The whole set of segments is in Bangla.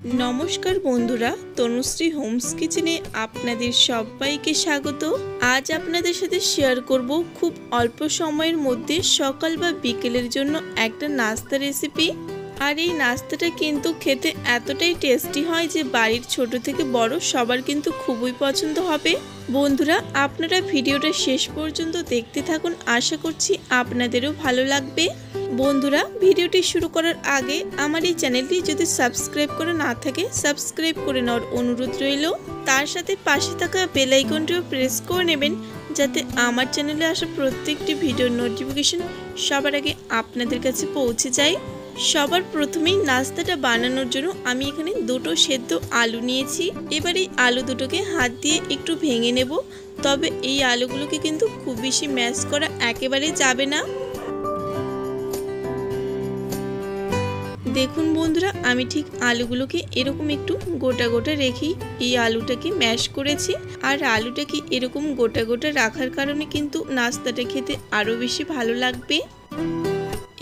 नमस्कार बंधुरा तनुश्री होम्स किचेने आपनादेर सबाइके स्वागत। आज आपनादेर साथे शेयर करब खूब अल्प समयेर मध्य सकाल बा बिकेलेर जोन्नो एकटा नास्ता रेसिपि। और ये नास्ताटा किन्तु खेते एतटाई टेस्टी हय जे बाड़िर छोटो थेके बड़ो सबार किन्तु खूबई पछंद हबे। बंधुरा आपनारा भिडियोटा शेष पर्यन्त देखते थाकुन, आशा करछि आपनादेरो भालो लागबे। बंधुरा भिडियोटी शुरू करार आगे आमार এই চ্যানেলটি যদি সাবস্ক্রাইব করা না থাকে সাবস্ক্রাইব করে নেওয়ার অনুরোধ রইল। তার সাথে পাশে থাকা বেল আইকনটিও প্রেস করে নেবেন যাতে আমার চ্যানেলে আসা প্রত্যেকটি ভিডিওর নোটিফিকেশন সবার আগে আপনাদের কাছে পৌঁছে যায়। সবার প্রথমেই নাস্তাটা বানানোর জন্য আমি এখানে দুটো সেদ্ধ আলু নিয়েছি। এবার এই আলু দুটোকে হাত দিয়ে একটু ভেঙে নেব, তবে এই আলুগুলোকে কিন্তু খুব বেশি ম্যাশ করা একেবারে যাবে না। দেখুন বন্ধুরা, আমি ঠিক আলুগুলোকে এরকম একটু গোটা গোটা রেখেই এই আলুটাকে ম্যাশ করেছি। আর আলুটাকে এরকম গোটা গোটা রাখার কারণে কিন্তু নাস্তাটা খেতে আরো বেশি ভালো লাগবে।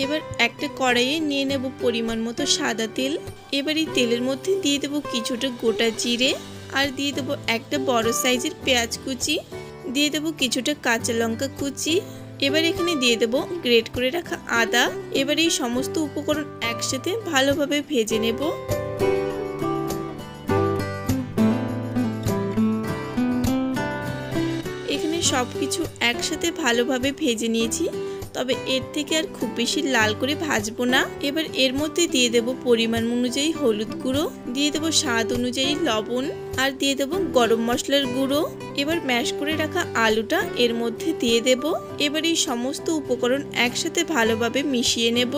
এবার একটা কড়াইয়ে নিয়ে নেব পরিমাণ মতো সাদা তেল। এবার এই তেলের মধ্যে দিয়ে দেব কিছুটা গোটা জিরে, আর দিয়ে দেব একটা বড় সাইজের পেঁয়াজ কুচি, দিয়ে দেব কিছুটা কাঁচা লঙ্কা কুচি। এবার এখানে দিয়ে দেব গ্রেট করে রাখা আদা। এবার এই সমস্ত উপকরণ একসাথে ভালোভাবে ভেজে নেব। এখানে সবকিছু একসাথে ভালোভাবে ভেজে নিয়েছি, তবে এর থেকে আর খুব বেশি লাল করে ভাজবো না। এবার এর মধ্যে দিয়ে দেব পরিমাণ অনুযায়ী হলুদ গুঁড়ো, দিয়ে দেব স্বাদ অনুযায়ী লবণ, আর দিয়ে দেব গরম মশলার গুঁড়ো। এবার ম্যাশ করে রাখা আলুটা এর মধ্যে দিয়ে দেব। এবার এই সমস্ত উপকরণ একসাথে ভালোভাবে মিশিয়ে নেব।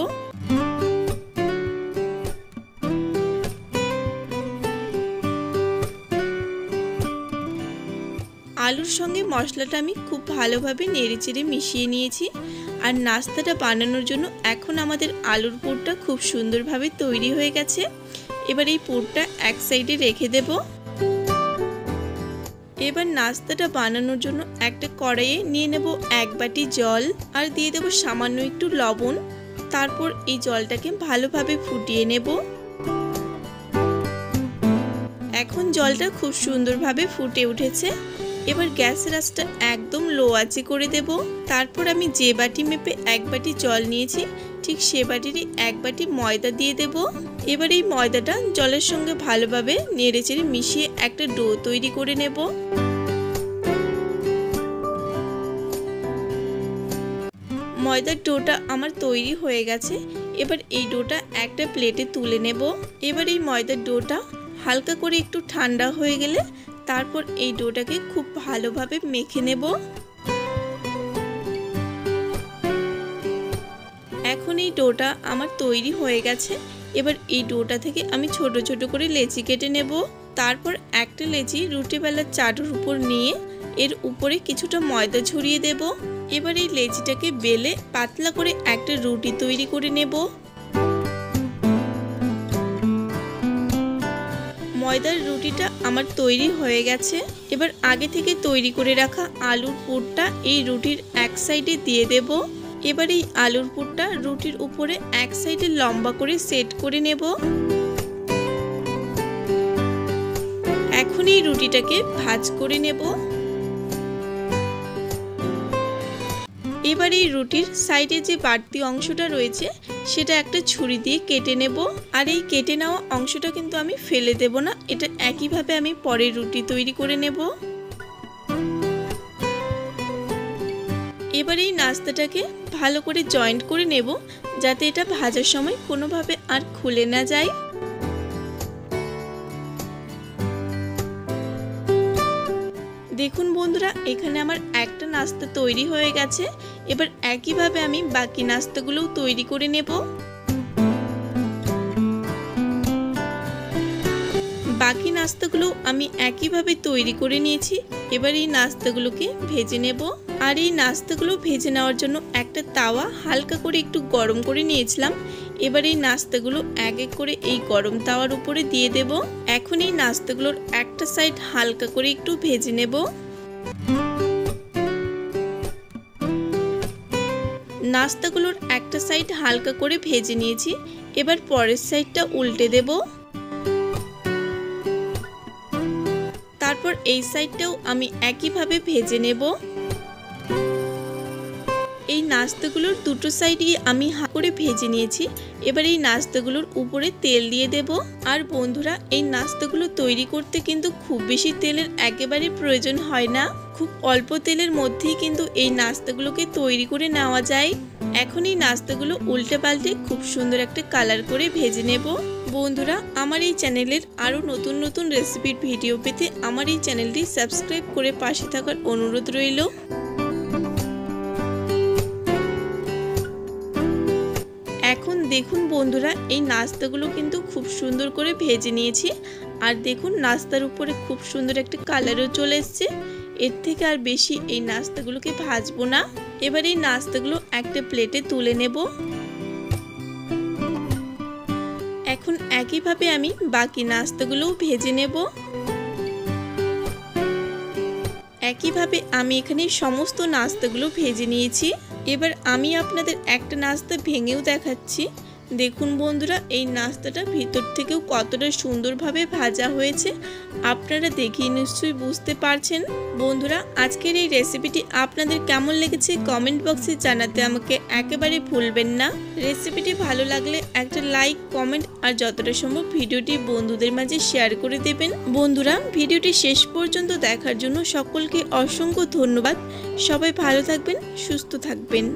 আলুর সঙ্গে মশলাটা আমি খুব ভালোভাবে নেড়েচেড়ে মিশিয়ে নিয়েছি। আর নাস্তাটা বানানোর জন্য এখন আমাদের আলুর পুরটা খুব সুন্দরভাবে তৈরি হয়ে গেছে। এবার এই পুরটা এক সাইডে রেখে দেব। এবার নাস্তাটা বানানোর জন্য একটা কড়াইয়ে নিয়ে নেব এক বাটি জল, আর দিয়ে দেব সামান্য একটু লবণ। তারপর এই জলটাকে ভালোভাবে ফুটিয়ে নেব। এখন জলটা খুব সুন্দরভাবে ফুটে উঠেছে। এবার গ্যাসের আঁচটা একদম লো আঁচে করে দেব। তারপর আমি যে বাটি মেপে এক বাটি জল নিয়েছি ঠিক সে বাটিরই এক বাটি ময়দা দিয়ে দেব। এবার এই ময়দাটা জলের সঙ্গে ভালোভাবে নেড়েচেড়ে মিশিয়ে একটা ডো তৈরি করে নেব। ময়দার ডোটা আমার তৈরি হয়ে গেছে। এবার এই ডোটা একটা প্লেটে তুলে নেব। এবার এই ময়দার ডোটা হালকা করে একটু ঠান্ডা হয়ে গেলে তারপর এই ডোটাকে খুব ভালোভাবে মেখে নেব। এখন এই ডোটা আমার তৈরি হয়ে গেছে। এবার এই ডোটা থেকে আমি ছোট ছোট করে লেচি কেটে নেব। তারপর একটা লেচি রুটি বেলার চাটুর উপর নিয়ে এর উপরে কিছুটা ময়দা ছড়িয়ে দেব। এবার এই লেচিটাকে বেলে পাতলা করে একটা রুটি তৈরি করে নেব। ময়দার রুটিটা আমার তৈরি হয়ে গেছে। এবার আগে থেকে তৈরি করে রাখা আলুর পুরটা এই রুটির এক সাইডে দিয়ে দেব। এবার এই আলুর পুরটা রুটির উপরে এক সাইডে লম্বা করে সেট করে নেব। এখন এই রুটিটাকে ভাঁজ করে নেব। এবার এই রুটির সাইডে যে বাড়তি অংশটা রয়েছে সেটা একটা ছুরি দিয়ে কেটে নেব। আর এই কেটে নেওয়া অংশটা কিন্তু আমি ফেলে দেব না, এটা একইভাবে আমি পরে রুটি তৈরি করে নেব। এবার এই নাস্তাটাকে ভালো করে জয়েন্ট করে নেব যাতে এটা ভাজার সময় কোনোভাবে আর খুলে না যায়। দেখুন বন্ধুরা, এখানে আমার একটা নাস্তা তৈরি হয়ে গেছে। এবার একইভাবে আমি বাকি নাস্তাগুলোও তৈরি করে নেব। বাকি নাস্তাগুলো আমি একইভাবে তৈরি করে নিয়েছি। এবার এই নাস্তাগুলোকে ভেজে নেব। আর এই নাস্তাগুলো ভেজে নেওয়ার জন্য একটা তাওয়া হালকা করে একটু গরম করে নিয়েছিলাম। এবার এই নাস্তাগুলো এক এক করে এই গরম তাওয়ার উপরে দিয়ে দেব। এখন এই নাস্তাগুলোর একটা সাইড হালকা করে একটু ভেজে নেব। নাস্তাগুলোর একটা সাইড হালকা করে ভেজে নিয়েছি। এবার পরের সাইডটা উল্টে দেব। তারপর এই সাইডটাও আমি একইভাবে ভেজে নেব। এই নাস্তাগুলোর দুটো সাইডই আমি করে ভেজে নিয়েছি। এবার এই নাস্তাগুলোর উপরে তেল দিয়ে দেব। আর বন্ধুরা, এই নাস্তাগুলো তৈরি করতে কিন্তু খুব বেশি তেলের একেবারে প্রয়োজন হয় না। খুব অল্প তেলের মধ্যেই কিন্তু এই নাস্তাগুলোকে তৈরি করে নেওয়া যায়। এখন এই নাস্তাগুলো উল্টে পাল্টে খুব সুন্দর একটা কালার করে ভেজে নেব। বন্ধুরা, আমার এই চ্যানেলের আরও নতুন নতুন রেসিপির ভিডিও পেতে আমার এই চ্যানেলটি সাবস্ক্রাইব করে পাশে থাকার অনুরোধ রইল। এখন দেখুন বন্ধুরা, এই নাস্তাগুলো কিন্তু খুব সুন্দর করে ভেজে নিয়েছি। আর দেখুন, নাস্তার উপরে খুব সুন্দর একটা কালারও চলে এসছে। এর থেকে আর বেশি এই নাস্তাগুলোকে ভাজবো না। এবার এই নাস্তাগুলো একটা প্লেটে তুলে নেব। এখন একইভাবে আমি বাকি নাস্তাগুলোও ভেজে নেব। একইভাবে আমি এখানে সমস্ত নাস্তাগুলো ভেজে নিয়েছি। এবার আমি আপনাদের একটা নাস্তা ভেঙেও দেখাচ্ছি। দেখুন বন্ধুরা, এই নাস্তাটা ভিতর থেকেও কতটা সুন্দরভাবে ভাজা হয়েছে আপনারা দেখেই নিশ্চয়ই বুঝতে পারছেন। বন্ধুরা, আজকের এই রেসিপিটি আপনাদের কেমন লেগেছে কমেন্ট বক্সে জানাতে আমাকে একেবারে ভুলবেন না। রেসিপিটি ভালো লাগলে একটা লাইক, কমেন্ট আর যতটা সম্ভব ভিডিওটি বন্ধুদের মাঝে শেয়ার করে দেবেন। বন্ধুরা, ভিডিওটি শেষ পর্যন্ত দেখার জন্য সকলকে অসংখ্য ধন্যবাদ। সবাই ভালো থাকবেন, সুস্থ থাকবেন।